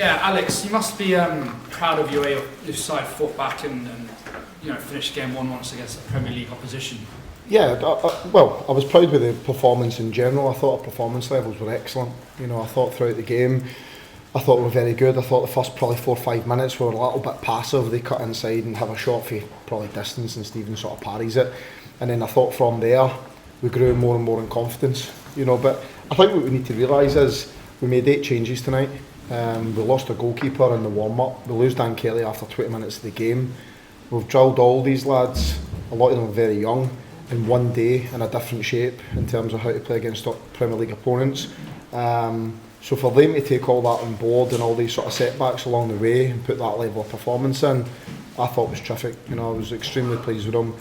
Yeah, Alex, you must be proud of your way your side fought back and finished game 1-1 against a Premier League opposition. Yeah, well, I was proud with the performance in general. I thought our performance levels were excellent. I thought throughout the game, I thought we were very good. I thought the first probably 4 or 5 minutes we were a little bit passive. They cut inside and have a shot for probably distance and Stephen sort of parries it. And then I thought from there, we grew more and more in confidence. But I think what we need to realise is we made 8 changes tonight. We lost our goalkeeper in the warm-up. We lose Dan Kelly after 20 minutes of the game. We've drilled all these lads, a lot of them are very young, in one day in a different shape in terms of how to play against Premier League opponents. So for them to take all that on board and all these sort of setbacks along the way and put that level of performance in, I thought was terrific. I was extremely pleased with them.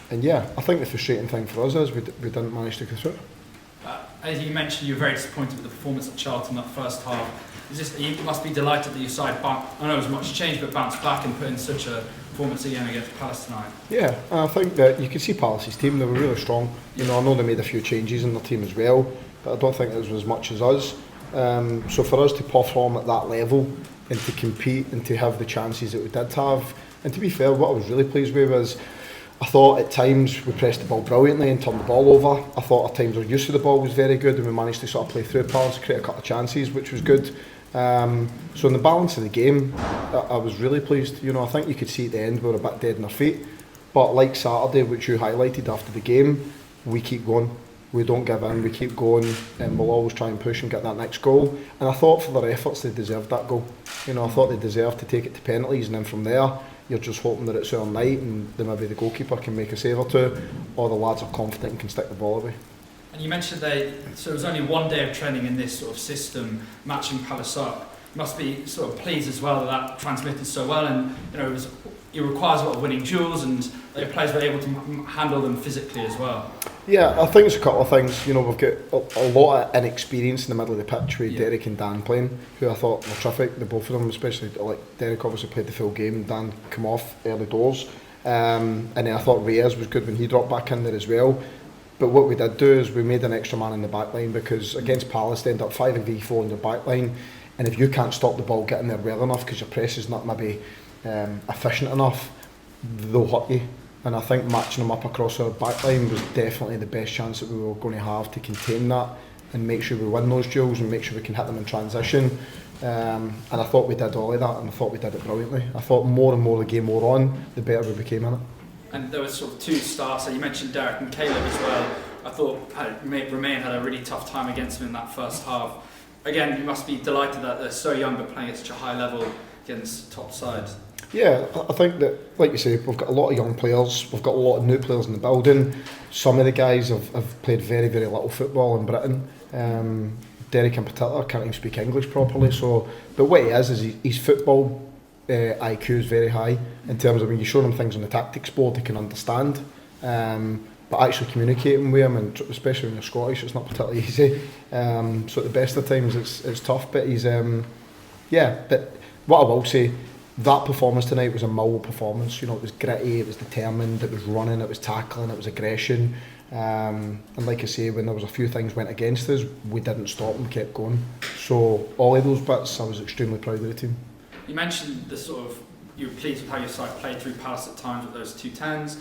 And yeah, I think the frustrating thing for us is we didn't manage to go through. As you mentioned, you were very disappointed with the performance at Charlton that first half. You must be delighted that your side, I know there was much change, but bounced back and put in such a performance again against Palace tonight. Yeah, I think that you can see Palace's team, they were really strong. I know they made a few changes in their team as well, but I don't think it was as much as us. So for us to perform at that level and to compete and to have the chances that we did have, and to be fair, what I was really pleased with was I thought at times we pressed the ball brilliantly and turned the ball over. I thought at times our use of the ball was very good and we managed to sort of play through Palace, create a couple of chances, which was good. So in the balance of the game, I was really pleased. I think you could see at the end we were a bit dead in our feet. But like Saturday, which you highlighted after the game, we keep going. We don't give in, we keep going, and we'll always try and push and get that next goal. And I thought for their efforts they deserved that goal. I thought they deserved to take it to penalties, and then from there you're just hoping that it's our night and then maybe the goalkeeper can make a save or two, or the lads are confident and can stick the ball away. And you mentioned so it was only one day of training in this sort of system, matching Palace up. You must be sort of pleased as well that transmitted so well, and it requires a lot of winning duels, and the players were able to handle them physically as well. Yeah, I think it's a couple of things. We've got a lot of inexperience in the middle of the pitch with Derek and Dan playing, who I thought were terrific, the both of them, especially like Derek obviously played the full game and Dan come off early doors. And then I thought Reyes was good when he dropped back in there as well. But what we did do is we made an extra man in the back line, because against Palace they end up 5v4 in the back line, and if you can't stop the ball getting there well enough because your press is not maybe efficient enough, they'll hurt you. And I think matching them up across our back line was definitely the best chance that we were going to have to contain that and make sure we win those duels and make sure we can hit them in transition. And I thought we did all of that, and I thought we did it brilliantly. I thought more and more the game wore on, the better we became in it. And there was sort of 2 starts, so you mentioned Derek and Caleb as well. I thought Romain had a really tough time against him in that first half. Again, you must be delighted that they're so young but playing at such a high level against top sides. Yeah, I think that, like you say, we've got a lot of young players, we've got a lot of new players in the building. Some of the guys have played very, very little football in Britain. Derek in particular can't even speak English properly, but what he is his football IQ is very high in terms of when you show them things on the tactics board they can understand, but actually communicating with him, and especially when you're Scottish, it's not particularly easy. So at the best of times it's tough, but he's but what I will say, that performance tonight was a Millwall performance. It was gritty, it was determined, it was running, it was tackling, it was aggression, and like I say, when there was a few things went against us, we didn't stop and kept going. So all of those bits, I was extremely proud of the team. You mentioned you were pleased with how your side played through Palace at times with those 2 10s.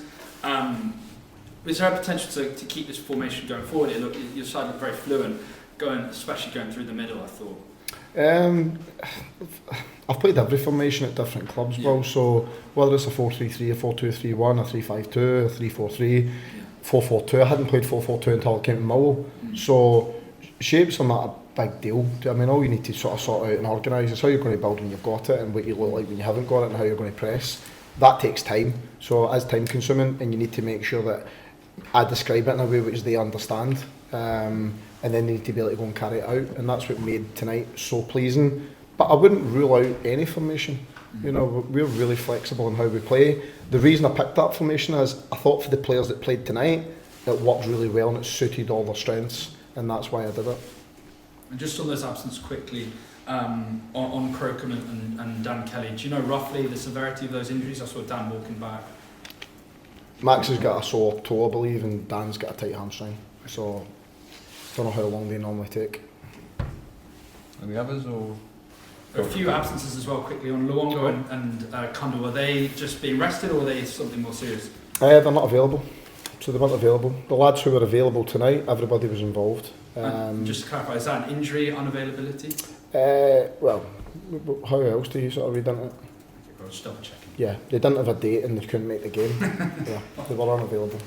Was there a potential to keep this formation going forward? Your side looked very fluent, especially going through the middle, I thought. I've played every formation at different clubs, Will, so whether it's a 4-3-3, a 4-2-3-1, a 3-5-2, a 3-4-3, 4-4-2, I hadn't played 4-4-2 until I came to Millwall. So shapes are not a big deal. I mean, all you need to sort out and organise is how you're going to build when you've got it, and what you look like when you haven't got it, and how you're going to press. That takes time, so it is time consuming, and you need to make sure that I describe it in a way which they understand, and then they need to be able to go and carry it out, and that's what made tonight so pleasing. But I wouldn't rule out any formation. We're really flexible in how we play. The reason I picked that formation is I thought for the players that played tonight, it worked really well and it suited all their strengths, and that's why I did it. And just on those absences quickly, on Crocombe and Dan Kelly, do you know roughly the severity of those injuries? I saw Dan walking back. Max has got a sore toe, I believe, and Dan's got a tight hamstring. So, don't know how long they normally take. And the others, or A few absences as well, quickly on Luongo and Kundal. Were they just being rested, or were they something more serious? They're not available, so they weren't available. The lads who were available tonight, everybody was involved. Just to clarify, is that an injury, unavailability? Well, how else do you sort of read into it? I'll just double checking. Yeah, they didn't have a date and they couldn't make the game. Yeah, they were unavailable.